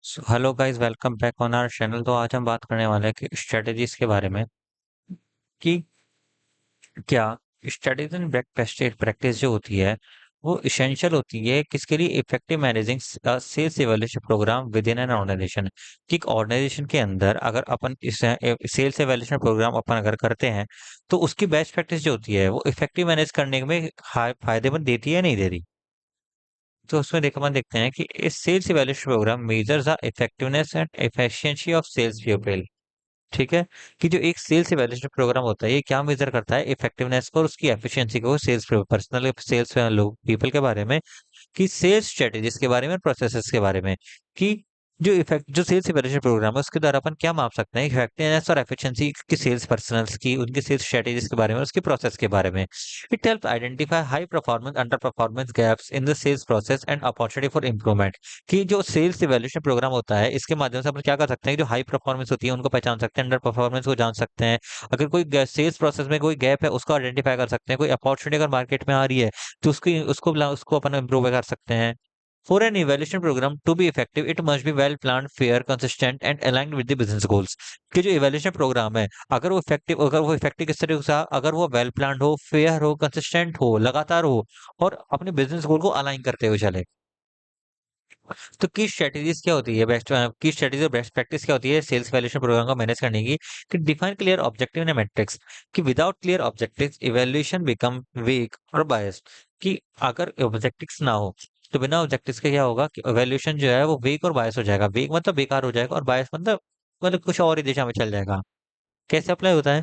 Hello guys, welcome back on our channel. तो आज हम बात करने वाले हैं कि स्ट्रेटजीज के बारे में कि क्या स्ट्रेटजीज एंड प्रैक्टिस जो होती है वो इसेंशियल होती है किसके लिए? Effective managing sales evaluation programme with in an organisation. कि एक ऑर्गेनाइजेशन के अंदर अगर अपन इस सेल्स इवैल्यूएशन प्रोग्राम अपन अगर करते हैं तो उसकी बेस्ट प्रैक्टिस जो होती है वो इफेक्टिव मैनेज करने में फायदेमंद देती है या नहीं देती। तो उसमें अपन देखते हैं कि इस sales evaluation programme measures the effectiveness and efficiency of sales people. ठीक है, कि जो एक सेल्स इवैल्यूएशन प्रोग्राम होता है ये क्या मेजर करता है? इफेक्टिवनेस को और उसकी एफिशिएंसी को सेल्स पर्सनल सेल्स लोग पीपल के बारे में, कि सेल्स स्ट्रेटेजीज के बारे में, प्रोसेसेस के बारे में, कि जो सेल्स इवैल्यूएशन प्रोग्राम है उसके द्वारा अपन क्या माप सकते हैं इफेक्टिवनेस और एफिशिएंसी की सेल्स पर्सनल्स की, उनकी सेल्स स्ट्रेटेजीज के बारे में, उसके प्रोसेस के बारे में। It help identify high performance under performance gaps in the sales process and opportunity for improvement. कि जो सेल्स इवैल्यूएशन प्रोग्राम होता है इसके माध्यम से अपन क्या कर सकते हैं? जो हाई परफॉर्मेंस होती है उनको पहचान सकते हैं, अंडर परफॉर्मेंस को जान सकते हैं, अगर कोई सेल्स प्रोसेस में कोई गैप है उसको आइडेंटिफाई कर सकते हैं, कोई अपॉर्चुनिटी अगर मार्केट में आ रही है तो उसको अपन इम्प्रूव कर सकते हैं। For an evaluation program to be effective, it must be well planned, fair, consistent, and aligned with the business goals. कि जो इवैल्यूएशन प्रोग्राम है अगर वो इफेक्टिव किस तरीके से, अगर वो वेल प्लान्ड हो, फेयर हो, कंसिस्टेंट हो, लगातार हो और अपने बिजनेस गोल को अलाइन करते हुए चले। तो की स्ट्रेटेजीज क्या होती है? की स्ट्रेटेजी और बेस्ट प्रैक्टिस क्या होती है सेल्स वैल्यूएशन प्रोग्राम को मैनेज करने की? कि define clear objective and metrics. कि without clear objectives evaluation become weak और बायस्ड। कि अगर ऑब्जेक्टिव्स ना हो तो बिना ऑब्जेक्टिव्स के क्या होगा कि इवैल्यूएशन जो है वो वीक और बायस हो जाएगा। वीक मतलब बेकार हो जाएगा और बायस मतलब कुछ और ही दिशा में चल जाएगा। कैसे अप्लाई होता है?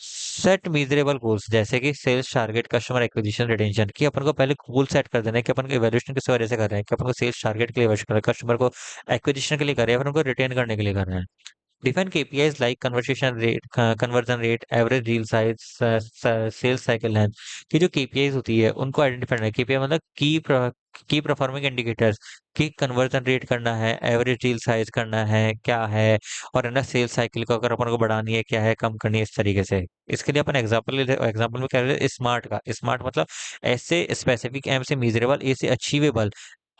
सेट मीजरेबल गोल्स, जैसे कि sales target, customer acquisition, retention. की अपन को पहले गोल सेट कर देना है कि अपन को इवैल्यूएशन किस वजह से कर रहे हैं, कि अपन को सेल्स टारगेट के लिए इवैल्यूएशन कर रहे हैं, कस्टमर को एक्विजिशन के लिए कर रहे हैं, अपन को रिटेन करने के लिए कर रहे हैं। Define KPIs like conversion rate, average deal size, sales cycle length। की जो KPIs होती है उनको आइडेंटिफाई करना है। KPI मतलब की परफॉर्मिंग इंडिकेटर्स, की कन्वर्जन रेट करना है, एवरेज डील साइज करना है क्या है, और है ना सेल्स साइकिल को अगर अपन को बढ़ानी है क्या है, कम करनी है, इस तरीके से। इसके लिए अपन एग्जांपल में कह रहे हैं स्मार्ट का। स्मार्ट मतलब ऐसे स्पेसिफिक, एम से मीजरेबल, ए से अचीवेबल,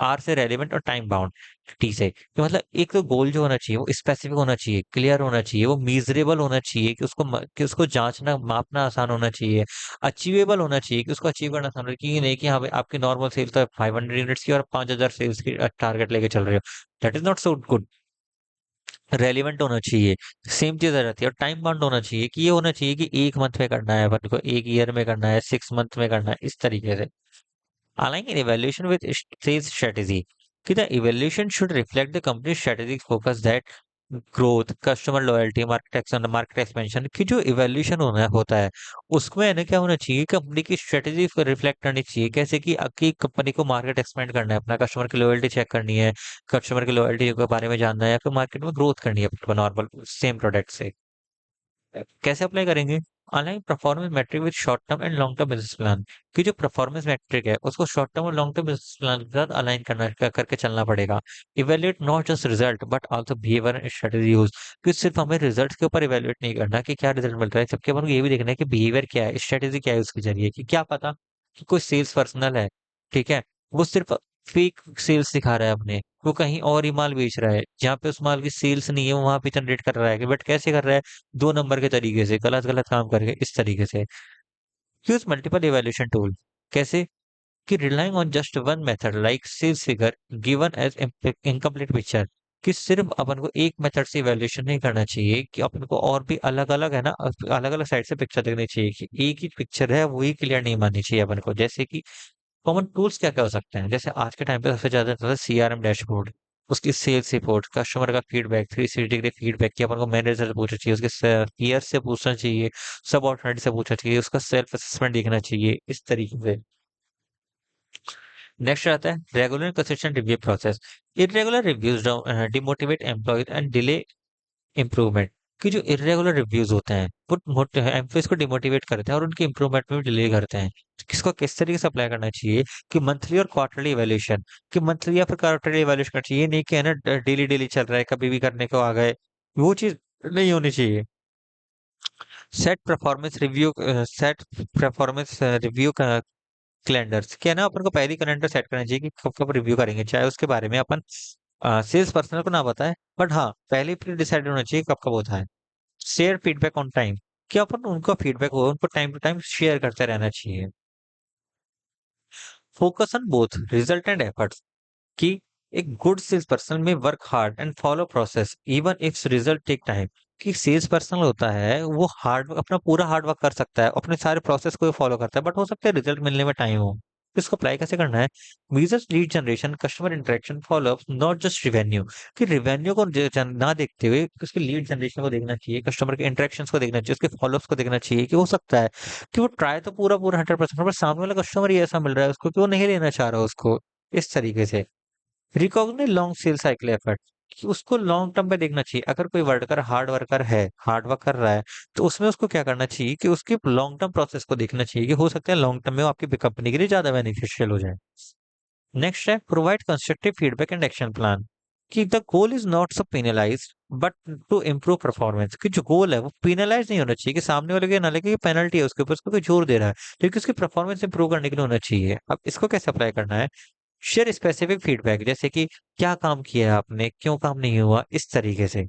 आर से रेलिवेंट और टाइम बाउंड, टी से। कि मतलब एक तो गोल जो होना चाहिए वो स्पेसिफिक होना चाहिए, क्लियर होना चाहिए, वो मीजरेबल होना चाहिए, कि उसको जांचना मापना आसान होना चाहिए, अचीवेबल होना चाहिए, कि उसको अचीव करना आसान होना चाहिए। कि ये नहीं कि हाँ भाई आपकी नॉर्मल सेल्स तो 500 यूनिट्स की और 5000 सेल्स की टारगेट लेके चल रहे हो, that is not so good. Relevant होना चाहिए, सेम चीज आ जाती है। और टाइम बाउंड होना चाहिए, कि ये होना चाहिए कि एक मंथ में करना है अपन को, एक ईयर में करना है, 6 मंथ में करना है, इस तरीके से। Aligning an evaluation with sales strategy. कि the evaluation should reflect the company's strategic focus that growth, customer loyalty, market expansion। की जो evaluation होता है उसमें है ना क्या होना चाहिए? कंपनी की स्ट्रेटेजी को रिफ्लेक्ट करनी चाहिए। कैसे कि आपकी कंपनी को मार्केट एक्सपेंड करना है, अपना कस्टमर की लॉयल्टी चेक करनी है, कस्टमर की लॉयल्टी के बारे में जानना है, या फिर मार्केट में ग्रोथ करनी है नॉर्मल सेम प्रोडक्ट से। कैसे अप्लाई करेंगे? Align performance metric with short term and long term business plan. कि जो परफॉर्मेंस मैट्रिक है उसको शॉर्ट टर्म और लॉन्ग टर्म बिजनेस प्लान के साथ अलाइन करके चलना पड़ेगा। Evaluate not just result but also behaviour and strategy use. कि सिर्फ हमें रिजल्ट्स के ऊपर इवेल्युएट नहीं करना कि क्या रिजल्ट मिल रहा है, जबकि अपन को ये भी देखना है कि बिहेवियर क्या है, स्ट्रेटेजी क्या है उसके जरिए। कि क्या पता कि कोई सेल्स पर्सनल है, ठीक है, वो सिर्फ फेक सेल्स दिखा रहा है अपने, वो कहीं और ही माल बेच रहा है जहाँ पे उस माल की सेल्स नहीं है, वो वहां पे जनरेट कर रहा है। बट कैसे कर रहा है? 2 नंबर के तरीके से, गलत गलत काम करके, इस तरीके से। Use multiple evaluation tool. कैसे? कि relying on just one method like sales figure given as incomplete picture. कि सिर्फ अपन को एक मेथड से इवेल्यूशन नहीं करना चाहिए, कि अपन को और भी अलग अलग है ना, अलग अलग साइड से पिक्चर देखनी चाहिए। कि एक ही पिक्चर है वही क्लियर नहीं माननी चाहिए अपन को। जैसे कि कॉमन टूल्स क्या क्या हो सकते हैं? जैसे आज के टाइम पे सबसे ज्यादा चलता है सीआरएम डैशबोर्ड, उसकी सेल्स रिपोर्ट, कस्टमर का फीडबैक, 360 डिग्री फीडबैक, कि अपन को मैनेजर से पूछना चाहिए, उसके पीयर से पूछना चाहिए, सब ऑर्डिनेट से पूछना चाहिए, उसका सेल्फ असेसमेंट देखना चाहिए, इस तरीके से। नेक्स्ट आता है regular consistent review process. Irregular reviews demotivate employees and delay improvement. कि जो इरेगुलर रिव्यूज होते हैं वो एम्प्लॉयज को डिमोटिवेट करते हैं और उनके इम्प्रूवमेंट में भी डिले करते हैं। तो किसको किस तरीके से अप्लाई करना चाहिए? कि मंथली और क्वार्टरली इवैल्यूएशन। कि मंथली या फिर क्वार्टरली इवैल्यूएशन करना चाहिए, ये नहीं कि है ना डेली डेली चल रहा है, कभी भी करने को आ गए, वो चीज नहीं होनी चाहिए। Set performance review calendars. क्या है ना, अपन को पहले कैलेंडर सेट करना चाहिए कि कब कब रिव्यू करेंगे, चाहे उसके बारे में अपन सेल्स पर्सन को ना बताए, बट हाँ पहले प्री डिसाइडेड होना चाहिए कब कब होता है। शेयर फीडबैक ऑन टाइम, कि अपन उनका फीडबैक हो उनको टाइम टू टाइम शेयर करते रहना चाहिए। Focus on both result and efforts, कि एक गुड सेल्स पर्सन में work hard and follow process even if result take time. कि सेल्स पर्सन होता है वो हार्ड अपना पूरा हार्ड वर्क कर सकता है, अपने सारे प्रोसेस को फॉलो करता है, बट हो सकता है रिजल्ट मिलने में टाइम हो। तो इसको अप्लाई कैसे करना है? Measures lead generation, customer interaction, follow up, not just revenue. कि रिवेन्यू को ना देखते हुए उसकी लीड जनरेशन को देखना चाहिए, कस्टमर के इंटरेक्शंस को देखना चाहिए, उसके फॉलोअप्स को देखना चाहिए। कि हो सकता है कि वो ट्राई तो पूरा पूरा 100%, पर सामने वाला कस्टमर ही ऐसा मिल रहा है उसको कि वो नहीं लेना चाह रहा उसको, इस तरीके से। Recognise long sale cycle effort, कि उसको लॉन्ग टर्म पे देखना चाहिए। अगर कोई वर्कर हार्ड वर्कर है, हार्ड वर्क कर रहा है, तो उसमें उसको क्या करना चाहिए कि उसकी लॉन्ग टर्म प्रोसेस को देखना चाहिए, कि हो सकता है लॉन्ग टर्म में वो आपकी कंपनी के लिए ज्यादा बेनिफिशियल हो जाए। नेक्स्ट है provide constructive feedback and action plan, कि the goal is not so penalise but to improve performance. कि जो गोल है वो पेनलाइज नहीं होना चाहिए, कि सामने वाले के ना लगे पेनल्टी है उसके ऊपर, उसको कोई जोर दे रहा है, लेकिन उसकी परफॉर्मेंस इंप्रूव करने के लिए होना चाहिए। अब इसको कैसे अप्लाई करना है? शेयर स्पेसिफिक फीडबैक, जैसे कि क्या काम किया है आपने, क्यों काम नहीं हुआ, इस तरीके से।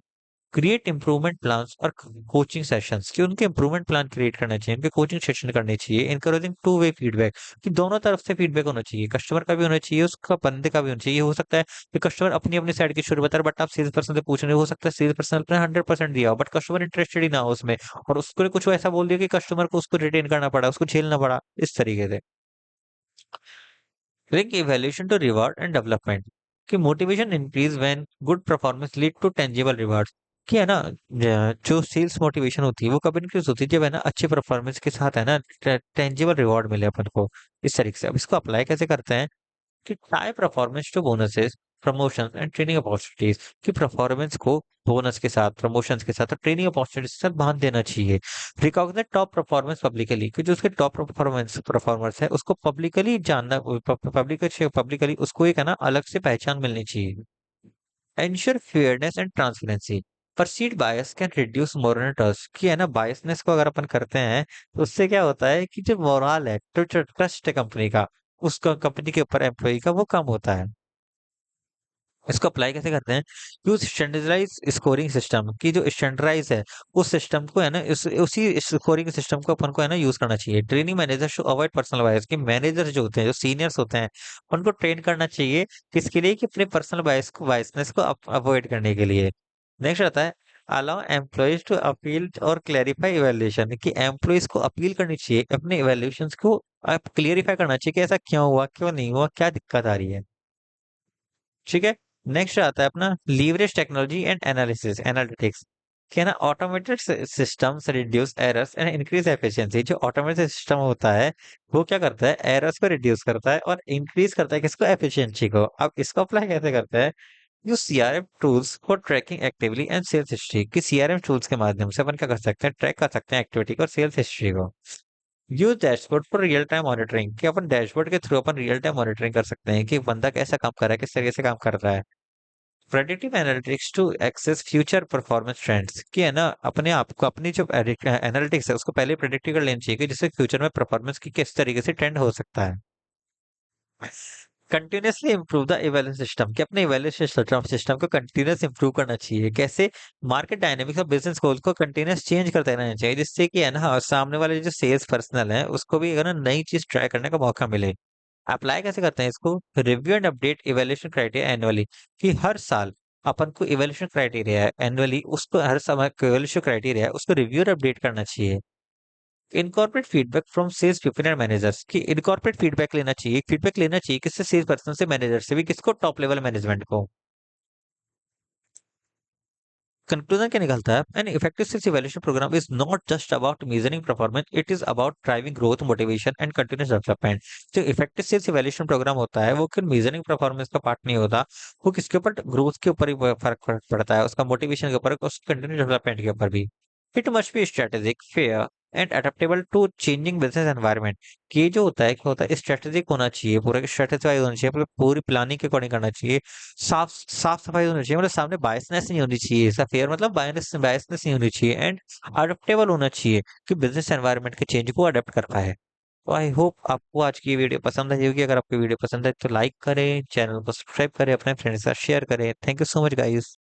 क्रिएट इंप्रूवमेंट प्लान्स और कोचिंग सेशंस, कि उनके इंप्रूवमेंट प्लान क्रिएट करना चाहिए, उनके कोचिंग सेशन करने चाहिए। इनकरेजिंग टू वे फीडबैक, कि दोनों तरफ से फीडबैक होना चाहिए, कस्टमर का भी होना चाहिए, उसका बंदे का भी होना चाहिए। हो सकता है कि कस्टमर अपनी अपनी साइड की शुरू बता रहे, बट आप सेल्स पर्सन से पूछ रहे हो सकता है सेल्स पर्सन अपने 100% दिया हो, बट कस्टमर इंटरेस्टेड ही ना हो उसमें, और उसको कुछ ऐसा बोल दिया कि कस्टमर को उसको रिटेन करना पड़ा, उसको झेलना पड़ा, इस तरीके से। Link evaluation to reward and development, कि motivation increase when good performance lead to tangible rewards. कि है ना, जो सेल्स मोटिवेशन होती है वो कब इंक्रीज होती है? जब है ना अच्छे परफॉर्मेंस के साथ है ना टेंजिबल रिवॉर्ड मिले अपन को, इस तरीके से। अब इसको अप्लाई कैसे करते हैं? कि tie performance to bonuses, promotion and training opportunities, कि परफॉर्मेंस को बोनस के साथ, प्रमोशंस के साथ और ट्रेनिंग अपॉर्चुनिटीज के साथ बांध देना चाहिए। रिकॉग्नाइज टॉप परफॉर्मेंस पब्लिकली, कि जो उसके टॉप परफॉर्मर्स है उसको पब्लिकली जानना, पब्लिकली उसको एक है ना अलग से पहचान मिलनी चाहिए। Ensure fairness and transparency, perceived bias can reduce moral trust, कि है ना बायसनेस को अगर अपन करते हैं तो उससे क्या होता है कि जो मोरल है, ट्रस्ट है कंपनी का, उसका कंपनी के ऊपर एम्प्लॉय का, वो कम होता है। इसको अप्लाई कैसे करते हैं? यूज स्टैंडर्डाइज स्कोरिंग सिस्टम, की जो स्टैंडर्डाइज है उस सिस्टम को है ना उसी स्कोरिंग सिस्टम को अपन को है ना यूज करना चाहिए। Training manager show avoid personal bias, कि मैनेजर जो होते हैं, जो सीनियर्स होते हैं, उनको ट्रेन करना चाहिए किसके लिए? कि अपने पर्सनल बायसनेस को अवॉइड करने के लिए। नेक्स्ट आता है अलाउ एम्प्लॉयज टू अपील और क्लैरिफाई इवैल्यूएशन, कि एम्प्लॉयज को अपील करनी चाहिए अपने इवैल्यूएशन को आप क्लियरिफाई करना चाहिए कि ऐसा क्यों हुआ, क्यों नहीं हुआ, क्या दिक्कत आ रही है। ठीक है। नेक्स्ट आता है अपना leverage technology and analysis analytics, क्या ना automated systems reduce errors and increase efficiency. जो ऑटोमेटेड सिस्टम होता है वो क्या करता है? एरर्स को रिड्यूस करता है और इंक्रीज करता है किसको? एफिशिएंसी को। अब इसको अप्लाई कैसे करता है? Use CRM tools for tracking actively and sales history, कि सीआरएम टूल्स के माध्यम से अपन क्या कर सकते हैं? ट्रैक कर सकते हैं एक्टिविटी को और सेल्स हिस्ट्री को। Use dashboard for real time monitoring, कि अपन डैशबोर्ड के थ्रू अपन रियल टाइम मॉनिटरिंग कर सकते हैं कि बंदा कैसा काम कर रहा है, किस तरीके से काम कर रहा है। Predictive analytics to access future performance trends, कि है ना अपने आप को अपनी जो एनालिटिक्स है उसको पहले प्रेडिक्ट कर लेना चाहिए कि जिससे फ्यूचर में परफॉर्मेंस की किस तरीके से ट्रेंड हो सकता है। Continuously improve the evaluation system, कि अपने इवैल्यूएशन सिस्टम को कंटिन्यूअस इंप्रूव करना चाहिए। कैसे? मार्केट डायनेमिक्स और बिजनेस गोल्स को कंटिन्यूअस चेंज करते रहना चाहिए, जिससे कि है ना सामने वाले जो सेल्स पर्सनल है उसको भी अगर ना नई चीज ट्राई करने का मौका मिले। अप्लाई कैसे करते हैं इसको? Review and update evaluation criteria annually, कि हर साल अपन को इवैल्यूएशन क्राइटेरिया है एनुअली, उसको हर समय इवैल्यूएशन क्राइटेरिया है उसको रिव्यू और अपडेट करना चाहिए। Incorporate feedback from sales people and managers, की इनकॉर्पोरेट फीडबैक लेना चाहिए किससे? सेल्स पर्सन से, मैनेजर से भी, किसको? टॉप लेवल मैनेजमेंट को। कंक्लूजन क्या निकलता है? An effective sales evaluation programme is not just about measuring performance, it is about driving growth, motivation and continuous development. जो इफेक्टिव सेल्स इवैल्यूएशन प्रोग्राम होता है वो केवल मेजरिंग परफॉर्मेंस का पार्ट नहीं होता, वो किसके ऊपर? ग्रोथ के ऊपर ही फर्क पड़ता है, उसका मोटिवेशन के ऊपर, उसके कंटिन्यूस डेवलपमेंट के ऊपर भी। It must be strategic, fair and adaptable to changing business environment. कि ये जो होता है क्या होता है? स्ट्रेटेजिक होना चाहिए, पूरा स्ट्रेटेजाइज होना चाहिए, पूरी प्लानिंग के अकॉर्डिंग करना चाहिए। साफ साफ सफाई होनी चाहिए, मतलब सामने बायसनेस नहीं होनी चाहिए, ऐसा फेयर मतलब बायसनेस नहीं होनी चाहिए, एंड अडेप्टेबल होना चाहिए कि बिजनेस एनवायरनमेंट के चेंज को अडेप्ट कर पाए। तो आई होप आपको आज की वीडियो पसंद आई होगी। अगर आपको वीडियो पसंद है तो लाइक करें, चैनल को सब्सक्राइब करें, अपने फ्रेंड्स के साथ शेयर करें। Thank you so much guys.